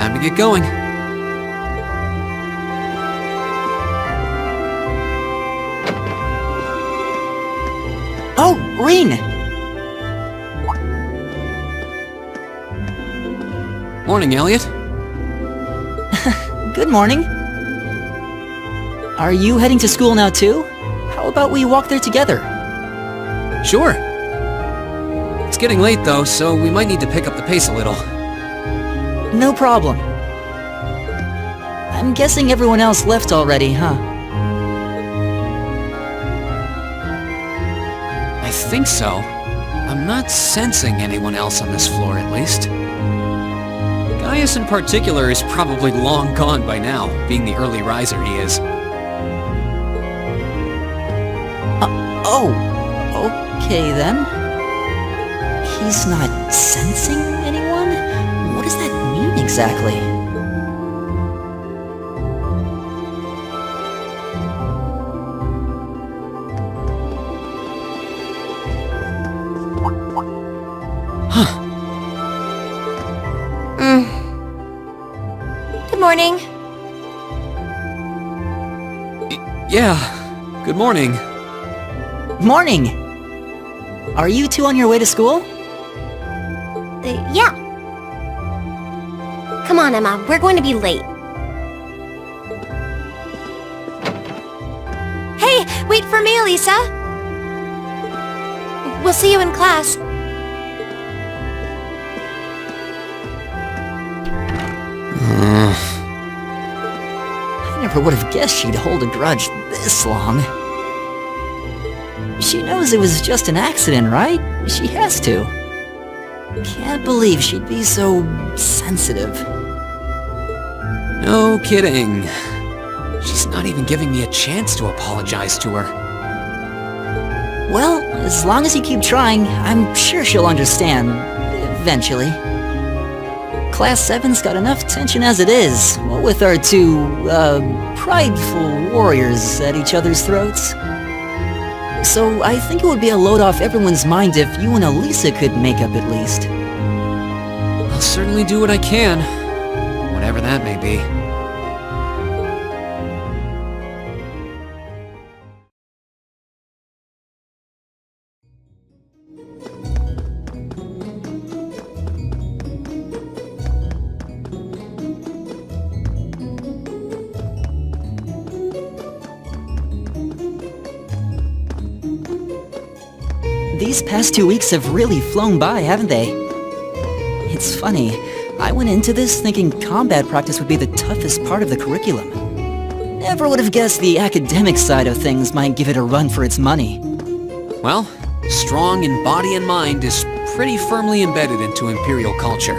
time to get going. Oh, Rean! Morning, Elliot. Good morning. Are you heading to school now too? How about we walk there together? Sure. It's getting late though, so we might need to pick up the pace a little. No problem. I'm guessing everyone else left already, huh? I think so. I'm not sensing anyone else on this floor, at least. Gaius in particular is probably long gone by now, being the early riser he is. Oh, okay then. He's not sensing anyone? What does that mean exactly? Good morning. Yeah, good morning. Morning! Are you two on your way to school? Yeah. Come on, Emma. We're going to be late. Hey, wait for me, Lisa. We'll see you in class. I never would have guessed she'd hold a grudge this long. She knows it was just an accident, right? She has to. Can't believe she'd be so sensitive. No kidding. She's not even giving me a chance to apologize to her. Well, as long as you keep trying, I'm sure she'll understand. Eventually. Class 7's got enough tension as it is, what with our two, prideful warriors at each other's throats. So I think it would be a load off everyone's mind if you and Elisa could make up at least. I'll certainly do what I can, whatever that may be. These past 2 weeks have really flown by, haven't they? It's funny, I went into this thinking combat practice would be the toughest part of the curriculum. Never would have guessed the academic side of things might give it a run for its money. Well, strong in body and mind is pretty firmly embedded into Imperial culture.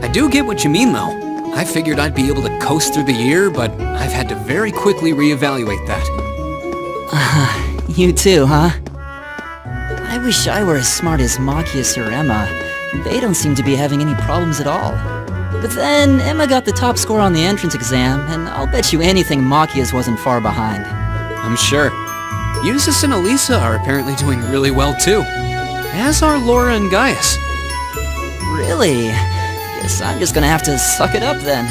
I do get what you mean, though. I figured I'd be able to coast through the year, but I've had to very quickly reevaluate that. You too, huh? I wish I were as smart as Machias or Emma. They don't seem to be having any problems at all. But then, Emma got the top score on the entrance exam, and I'll bet you anything Machias wasn't far behind. I'm sure. Eustace and Elisa are apparently doing really well too. As are Laura and Gaius. Really? Guess I'm just gonna have to suck it up then.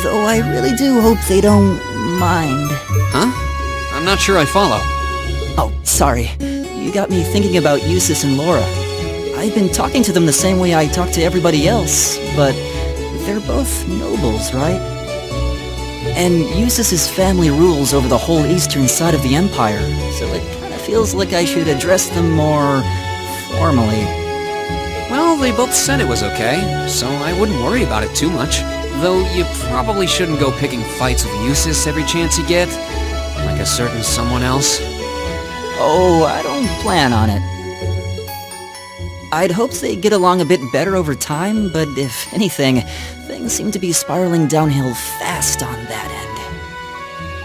Though I really do hope they don't mind. Huh? I'm not sure I follow. Oh, sorry. You got me thinking about Eustace and Laura. I've been talking to them the same way I talk to everybody else, but they're both nobles, right? And Eustace's family rules over the whole eastern side of the Empire, so it kinda feels like I should address them more formally. Well, they both said it was okay, so I wouldn't worry about it too much. Though you probably shouldn't go picking fights with Eustace every chance you get, like a certain someone else. Oh, I don't plan on it. I'd hoped they'd get along a bit better over time, but if anything, things seem to be spiraling downhill fast on that end.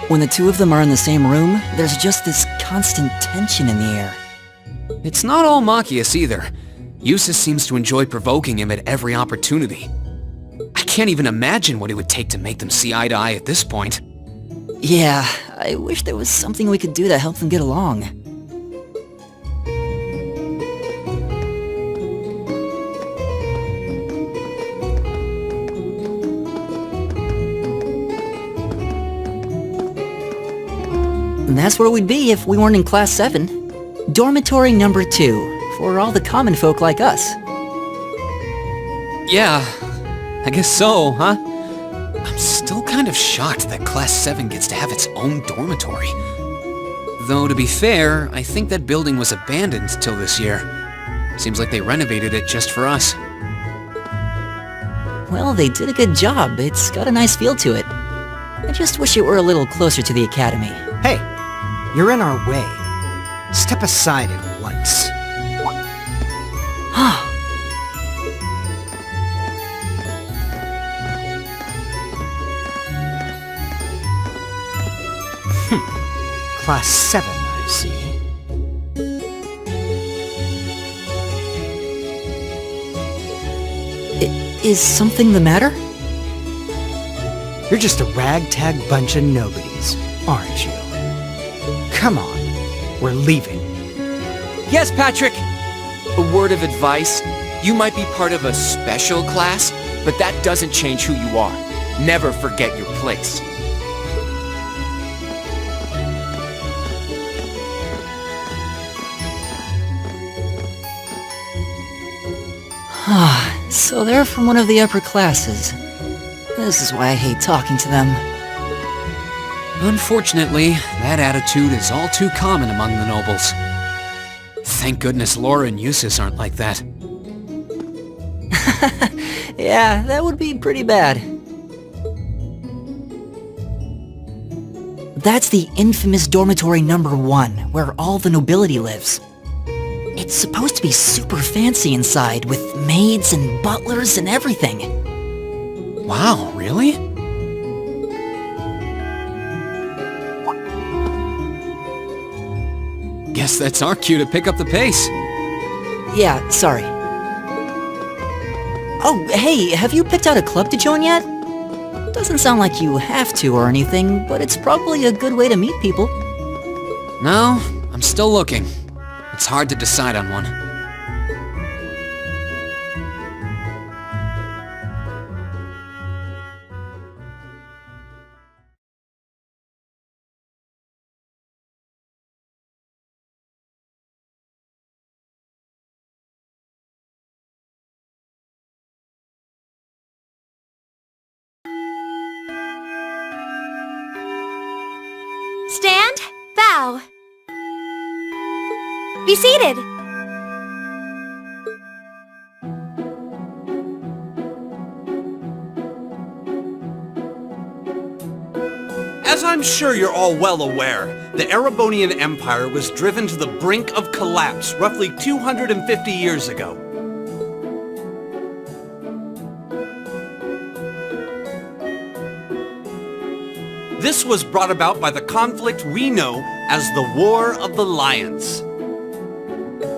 When the two of them are in the same room, there's just this constant tension in the air. It's not all Machias either. Eustace seems to enjoy provoking him at every opportunity. I can't even imagine what it would take to make them see eye to eye at this point. Yeah, I wish there was something we could do to help them get along. And that's where we'd be if we weren't in Class 7. Dormitory number 2, for all the common folk like us. Yeah, I guess so, huh? I'm still kind of shocked that Class 7 gets to have its own dormitory. Though, to be fair, I think that building was abandoned till this year. Seems like they renovated it just for us. Well, they did a good job. It's got a nice feel to it. I just wish it were a little closer to the academy. Hey, you're in our way. Step aside at once. Class 7, I see. Is something the matter? You're just a ragtag bunch of nobodies, aren't you? Come on, we're leaving. Yes, Patrick! A word of advice. You might be part of a special class, but that doesn't change who you are. Never forget your place. So they're from one of the upper classes. This is why I hate talking to them. Unfortunately, that attitude is all too common among the nobles. Thank goodness Laura and Eustace aren't like that. Yeah, that would be pretty bad. That's the infamous dormitory number 1, where all the nobility lives. It's supposed to be super fancy inside, with maids and butlers and everything. Wow, really? Guess that's our cue to pick up the pace. Yeah, sorry. Oh, hey, have you picked out a club to join yet? Doesn't sound like you have to or anything, but it's probably a good way to meet people. No, I'm still looking. It's hard to decide on one. Stand. Bow. Be seated. As I'm sure you're all well aware, the Erebonian Empire was driven to the brink of collapse roughly 250 years ago. This was brought about by the conflict we know as the War of the Lions.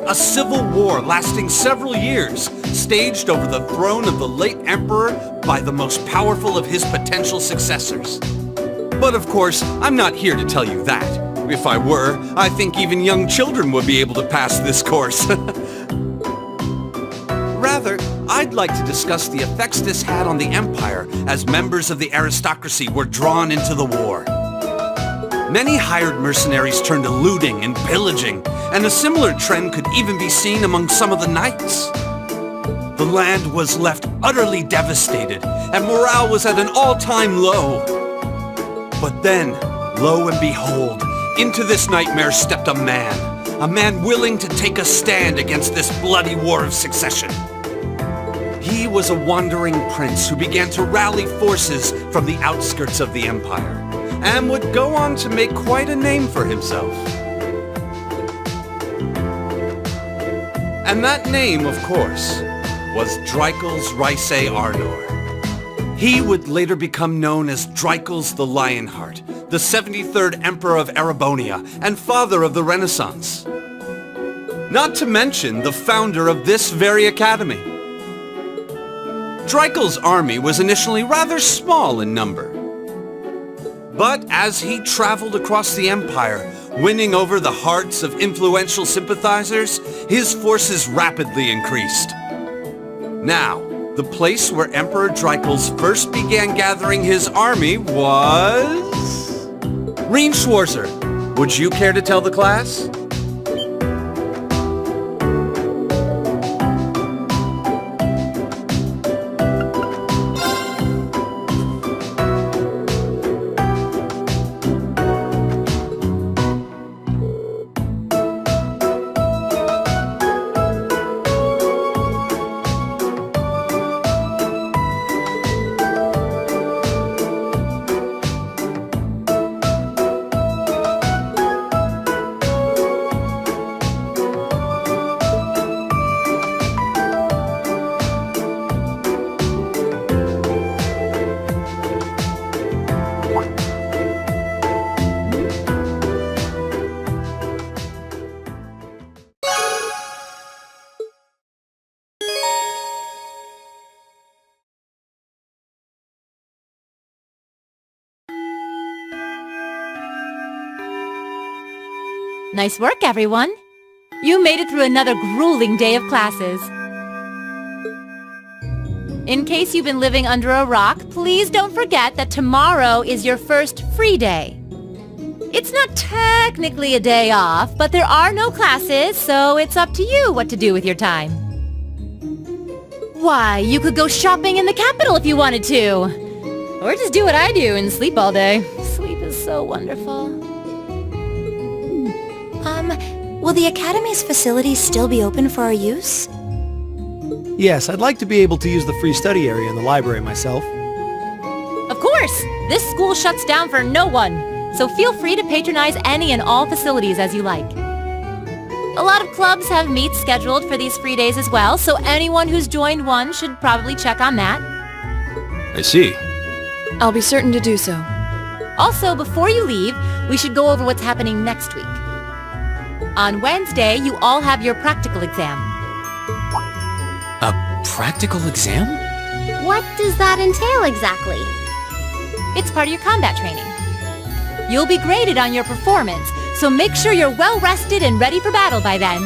A civil war lasting several years, staged over the throne of the late emperor by the most powerful of his potential successors. But of course, I'm not here to tell you that. If I were, I think even young children would be able to pass this course. Rather, I'd like to discuss the effects this had on the Empire as members of the aristocracy were drawn into the war. Many hired mercenaries turned to looting and pillaging, and a similar trend could even be seen among some of the knights. The land was left utterly devastated, and morale was at an all-time low. But then, lo and behold, into this nightmare stepped a man willing to take a stand against this bloody war of succession. He was a wandering prince who began to rally forces from the outskirts of the Empire, and would go on to make quite a name for himself. And that name, of course, was Dreikels Rhysei Arnor. He would later become known as Dreikels the Lionheart, the 73rd Emperor of Erebonia and father of the Renaissance. Not to mention the founder of this very academy. Dreikels' army was initially rather small in number. But as he traveled across the Empire, winning over the hearts of influential sympathizers, his forces rapidly increased. Now, the place where Emperor Dreikels first began gathering his army was Rheinschwarzer, Would you care to tell the class? Nice work, everyone. You made it through another grueling day of classes. In case you've been living under a rock, please don't forget that tomorrow is your first free day. It's not technically a day off, but there are no classes, so it's up to you what to do with your time. Why, you could go shopping in the capital if you wanted to. Or just do what I do and sleep all day. Sleep is so wonderful. Will the Academy's facilities still be open for our use? Yes, I'd like to be able to use the free study area in the library myself. Of course! This school shuts down for no one, so feel free to patronize any and all facilities as you like. A lot of clubs have meets scheduled for these free days as well, so anyone who's joined one should probably check on that. I see. I'll be certain to do so. Also, before you leave, we should go over what's happening next week. On Wednesday, you all have your practical exam. A practical exam? What does that entail exactly? It's part of your combat training. You'll be graded on your performance, so make sure you're well rested and ready for battle by then.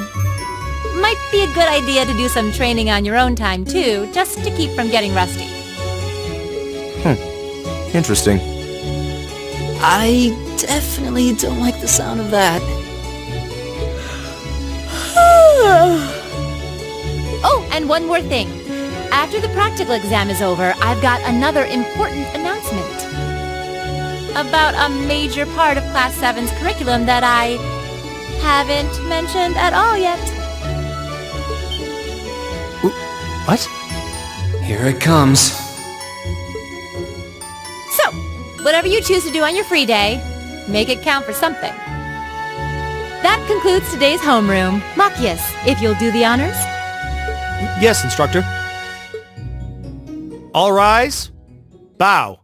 Might be a good idea to do some training on your own time too, just to keep from getting rusty. Interesting. I definitely don't like the sound of that. Oh, and one more thing. After the practical exam is over, I've got another important announcement. About a major part of Class 7's curriculum that I haven't mentioned at all yet. What? Here it comes. So, whatever you choose to do on your free day, make it count for something. That concludes today's homeroom. Machias, if you'll do the honors. Yes, instructor. All rise. Bow.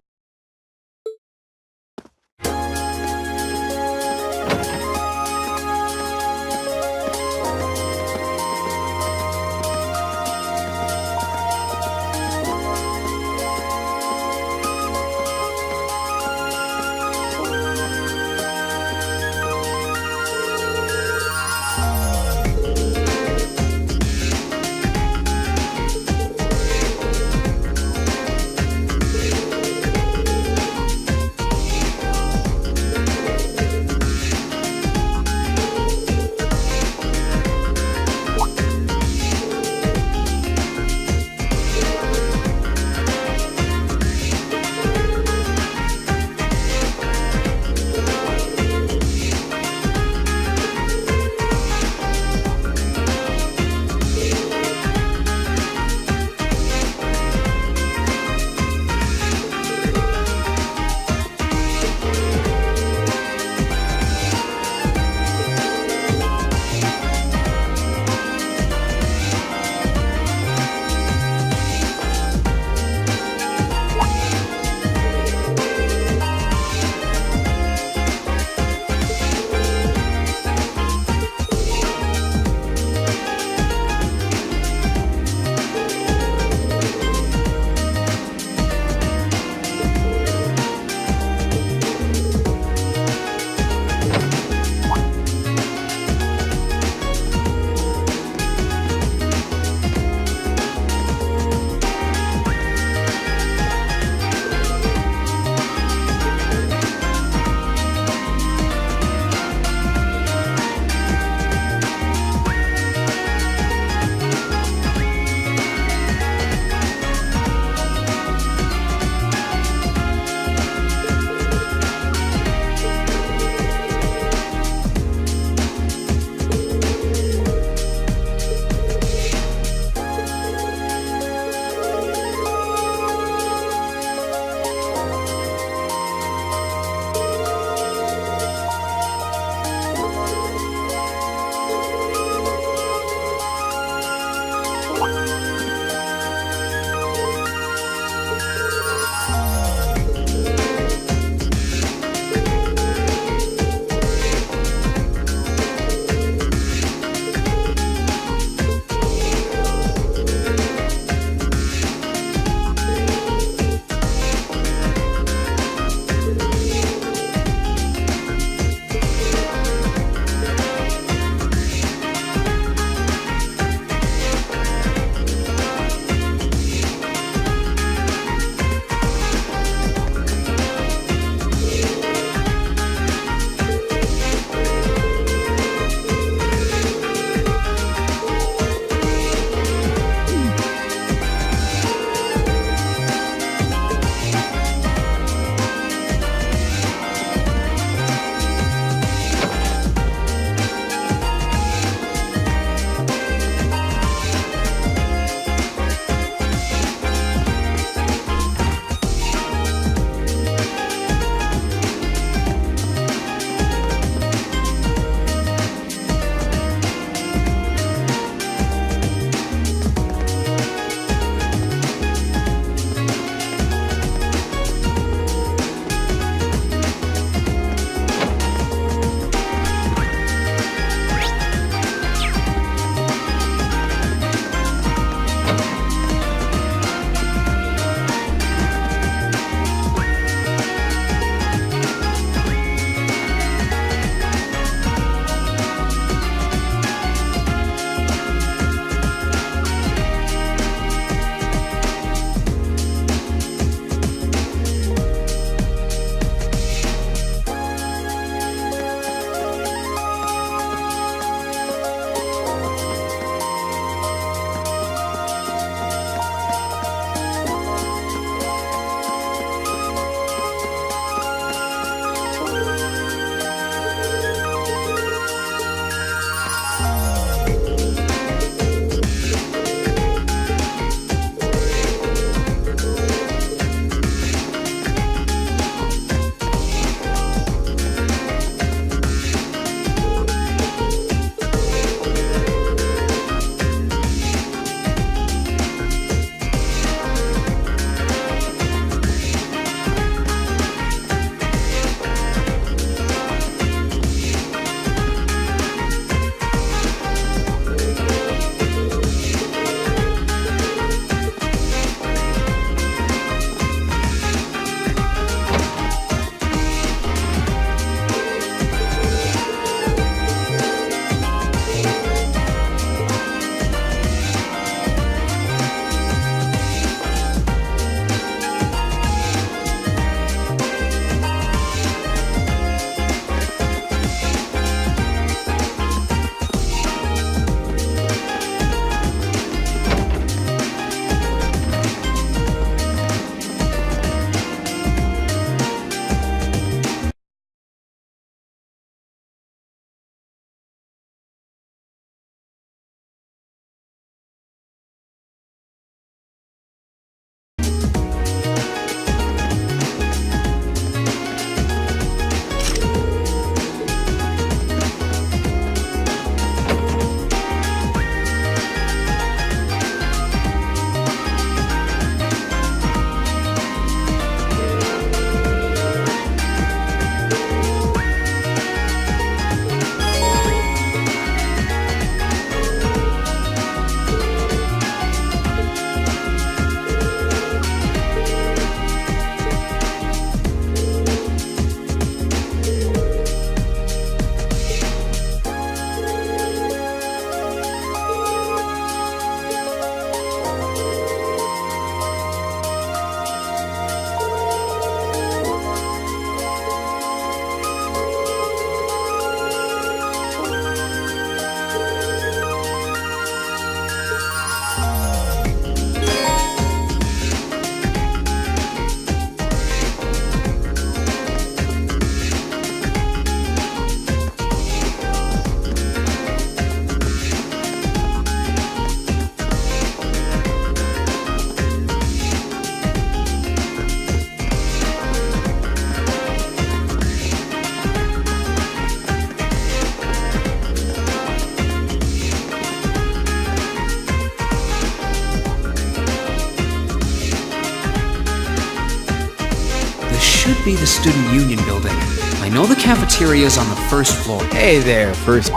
should be the Student Union building. I know the cafeteria is on the first floor. Hey there, first.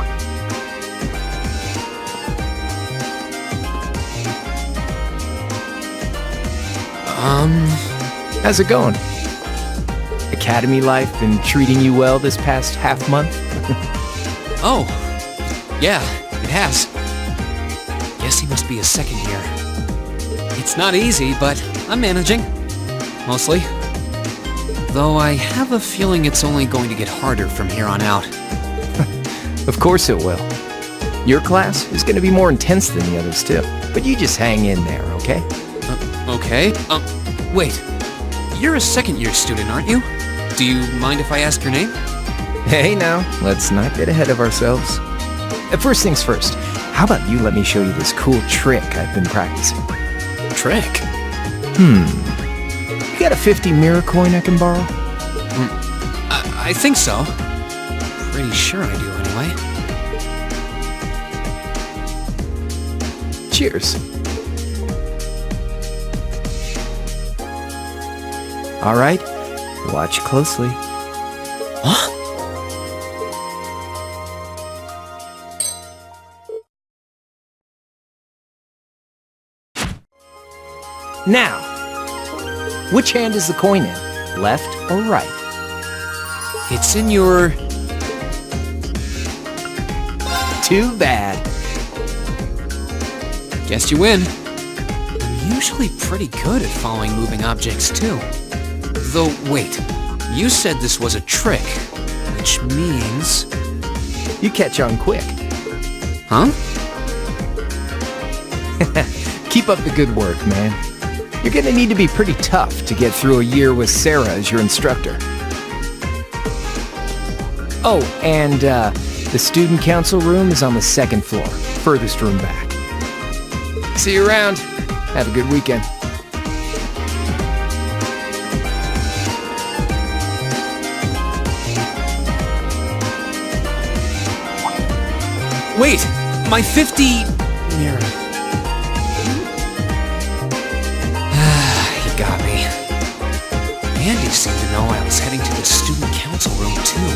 How's it going? Academy life been treating you well this past half month? Oh, yeah, it has. Guess he must be a second year. It's not easy, but I'm managing. Mostly. Though I have a feeling it's only going to get harder from here on out. Of course it will. Your class is going to be more intense than the others too. But you just hang in there, okay? Okay. Wait. You're a second year student, aren't you? Do you mind if I ask your name? Hey now, let's not get ahead of ourselves. First things first, how about you let me show you this cool trick I've been practicing? Trick? You got a 50 mirror coin I can borrow? I think so. Pretty sure I do anyway. Cheers. All right, watch closely. Huh? Now, which hand is the coin in? Left or right? It's in your... Too bad. Guess you win. I'm usually pretty good at following moving objects, too. Though, wait. You said this was a trick, which means... You catch on quick. Huh? Keep up the good work, man. You're gonna need to be pretty tough to get through a year with Sarah as your instructor. Oh, and the student council room is on the second floor, furthest room back. See you around. Have a good weekend. Wait! My 50... mirror. He got me. Andy seemed to know I was heading to the student council room, too.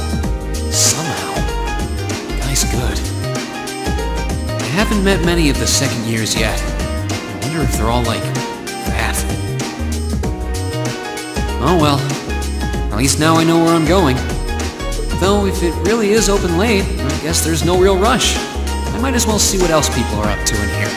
Somehow. Guy's good. I haven't met many of the second years yet. I wonder if they're all like... that. Oh well. At least now I know where I'm going. Though, if it really is open late, I guess there's no real rush. I might as well see what else people are up to in here.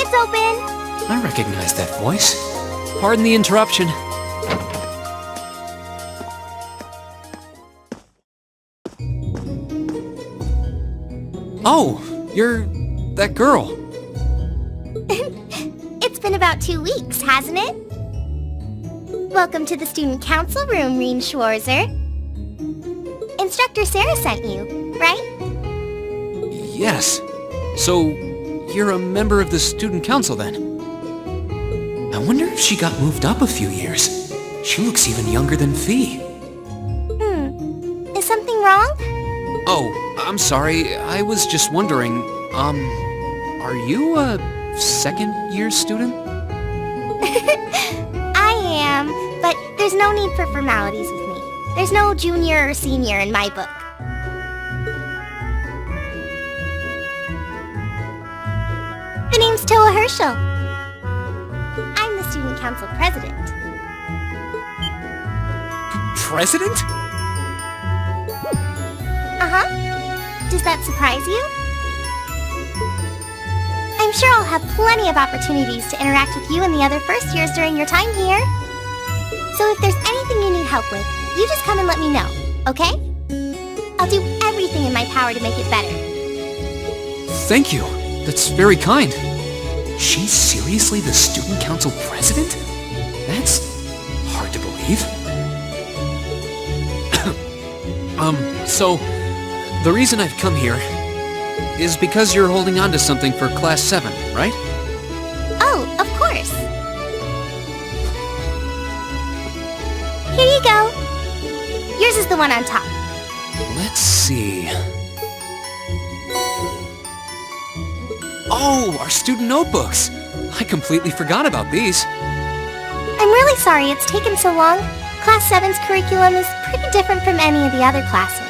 door's open! I recognize that voice. Pardon the interruption. Oh, you're that girl. It's been about 2 weeks, hasn't it? Welcome to the student council room, Reen Schwarzer. Instructor Sarah sent you, right? Yes. So, you're a member of the student council then? I wonder if she got moved up a few years. She looks even younger than Fee. Is something wrong? Oh, I'm sorry. I was just wondering, are you a second-year student? I am, but there's no need for formalities with me. There's no junior or senior in my book. The name's Toa Herschel. I'm the student council president. President? Uh-huh. Does that surprise you? I'm sure I'll have plenty of opportunities to interact with you and the other first years during your time here. So if there's anything you need help with, you just come and let me know, okay? I'll do everything in my power to make it better. Thank you. That's very kind. She's seriously the student council president? That's hard to believe. So, the reason I've come here is because you're holding on to something for Class 7, right? Oh, of course. Here you go. Yours is the one on top. Let's see. Oh, our student notebooks! I completely forgot about these. I'm really sorry it's taken so long. Class 7's curriculum is pretty different from any of the other classes.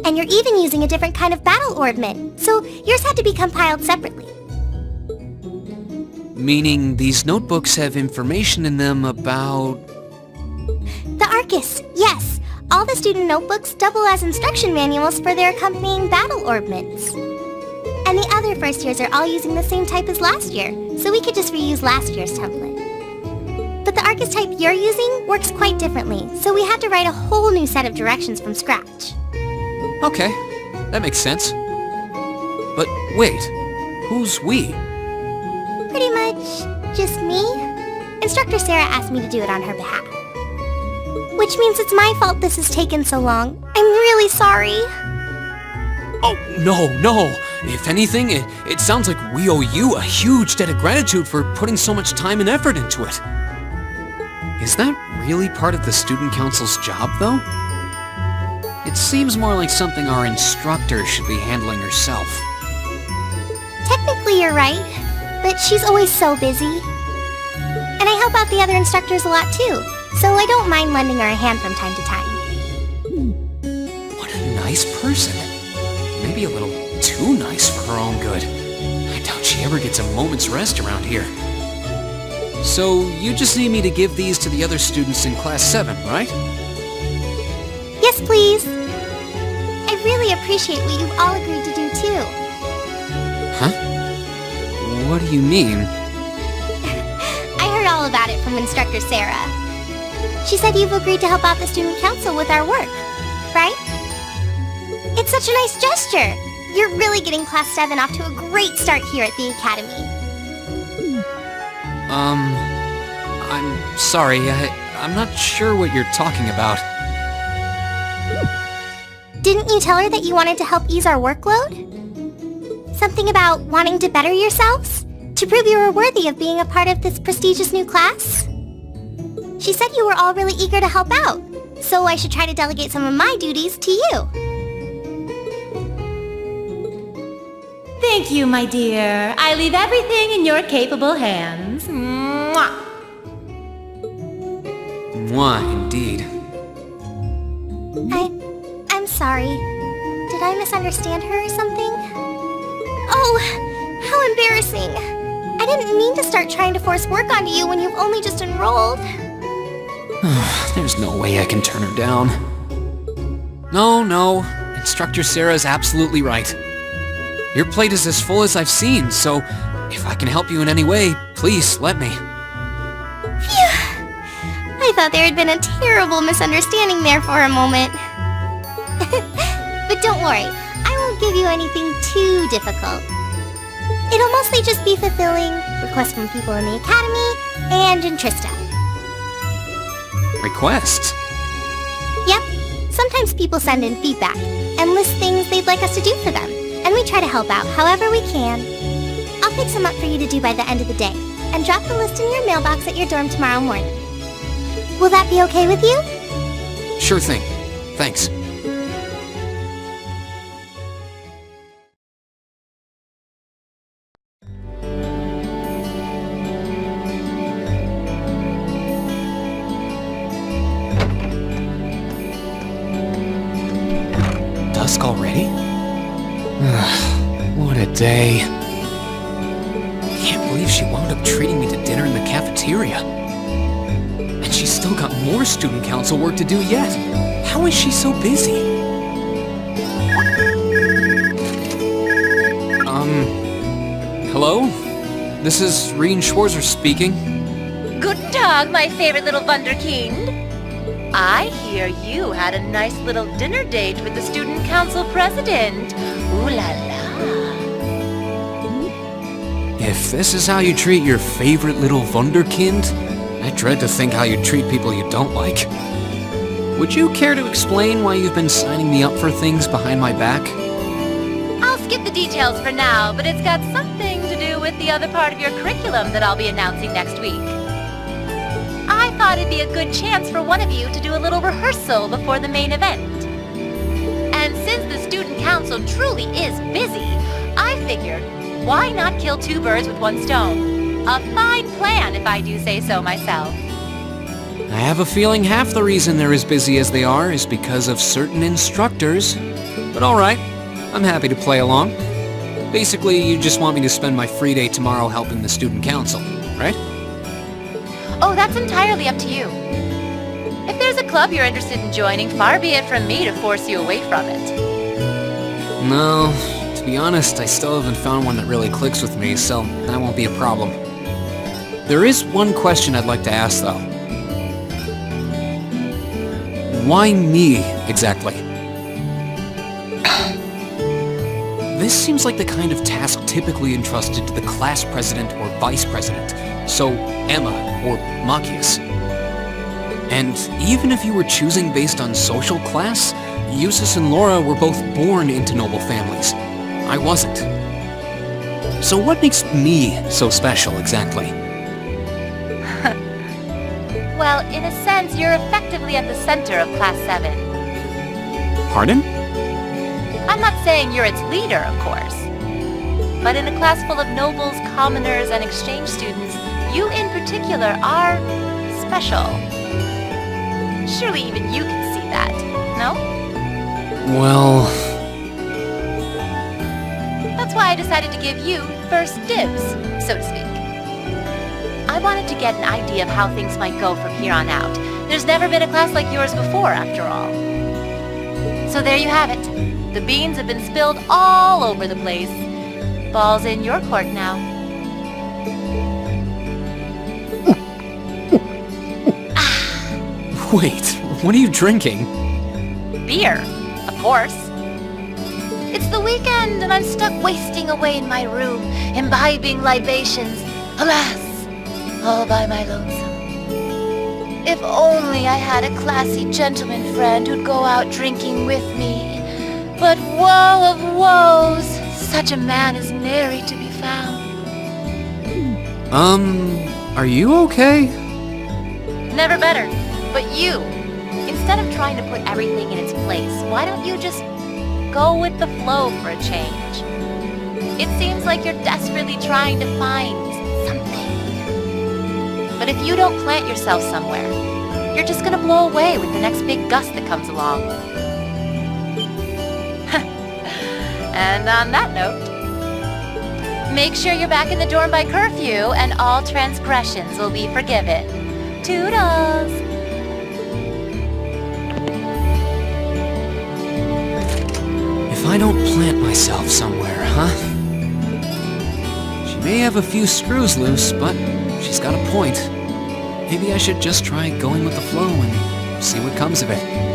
And you're even using a different kind of battle orbment, so yours had to be compiled separately. Meaning these notebooks have information in them about... The Arcus, yes. All the student notebooks double as instruction manuals for their accompanying battle orbments. And the other first years are all using the same type as last year, so we could just reuse last year's template. But the Arcus type you're using works quite differently, so we had to write a whole new set of directions from scratch. Okay, that makes sense. But wait, who's we? Pretty much just me. Instructor Sarah asked me to do it on her behalf. Which means it's my fault this has taken so long. I'm really sorry. Oh, no. If anything, it sounds like we owe you a huge debt of gratitude for putting so much time and effort into it. Is that really part of the student council's job, though? It seems more like something our instructor should be handling herself. Technically you're right, but she's always so busy. And I help out the other instructors a lot too, so I don't mind lending her a hand from time to time. What a nice person. Maybe a little too nice for her own good. I doubt she ever gets a moment's rest around here. So, you just need me to give these to the other students in Class 7, right? Yes, please. I really appreciate what you've all agreed to do too. Huh? What do you mean? I heard all about it from Instructor Sarah. She said you've agreed to help out the student council with our work, right? It's such a nice gesture. You're really getting Class 7 off to a great start here at the Academy. I'm sorry, I'm not sure what you're talking about. Didn't you tell her that you wanted to help ease our workload? Something about wanting to better yourselves? To prove you were worthy of being a part of this prestigious new class? She said you were all really eager to help out, so I should try to delegate some of my duties to you. Thank you, my dear. I leave everything in your capable hands. Mwah! Mwah, indeed. I'm sorry. Did I misunderstand her or something? Oh, how embarrassing. I didn't mean to start trying to force work onto you when you've only just enrolled. There's no way I can turn her down. No. Instructor Sarah's absolutely right. Your plate is as full as I've seen, so If I can help you in any way, please let me. Phew! I thought there had been a terrible misunderstanding there for a moment. But don't worry, I won't give you anything too difficult. It'll mostly just be fulfilling requests from people in the Academy and in Trista. Requests? Yep, sometimes people send in feedback and list things they'd like us to do for them, and we try to help out however we can. I'll pick some up for you to do by the end of the day, and drop the list in your mailbox at your dorm tomorrow morning. Will that be okay with you? Sure thing. Thanks. Dusk already? What a day. Can't believe she wound up treating me to dinner in the cafeteria. And she's still got more student council work to do yet. How is she so busy? Hello? This is Rien Schwarzer speaking. Guten Tag, my favorite little Wunderkind. I hear you had a nice little dinner date with the student council president. Ooh la la. If this is how you treat your favorite little Wunderkind, I dread to think how you treat people you don't like. Would you care to explain why you've been signing me up for things behind my back? I'll skip the details for now, but it's got something to do with the other part of your curriculum that I'll be announcing next week. I thought it'd be a good chance for one of you to do a little rehearsal before the main event. And since the student council truly is busy, I figured, why not kill two birds with one stone? A fine plan, if I do say so myself. I have a feeling half the reason they're as busy as they are is because of certain instructors. But alright, I'm happy to play along. Basically, you just want me to spend my free day tomorrow helping the student council, right? Oh, that's entirely up to you. If there's a club you're interested in joining, far be it from me to force you away from it. No, to be honest, I still haven't found one that really clicks with me, so that won't be a problem. There is one question I'd like to ask, though. Why me, exactly? This seems like the kind of task typically entrusted to the class president or vice president, so Emma or Machias. And even if you were choosing based on social class, Eustace and Laura were both born into noble families. I wasn't. So what makes me so special, exactly? Well, in a sense, you're effectively at the center of Class 7. Pardon? I'm not saying you're its leader, of course. But in a class full of nobles, commoners, and exchange students, you in particular are special. Surely even you can see that, no? Well... That's why I decided to give you first dibs, so to speak. I wanted to get an idea of how things might go from here on out. There's never been a class like yours before, after all. So there you have it. The beans have been spilled all over the place. Ball's in your court now. Wait, what are you drinking? Beer, of course. It's the weekend and I'm stuck wasting away in my room, imbibing libations. Alas, all by my lonesome. If only I had a classy gentleman friend who'd go out drinking with me. But woe of woes, such a man is nary to be found. Are you okay? Never better. But you, instead of trying to put everything in its place, why don't you just go with the flow for a change? It seems like you're desperately trying to find something. But if you don't plant yourself somewhere, you're just gonna blow away with the next big gust that comes along. And on that note, make sure you're back in the dorm by curfew and all transgressions will be forgiven. Toodles! If I don't plant myself somewhere, huh? She may have a few screws loose, but she's got a point. Maybe I should just try going with the flow and see what comes of it.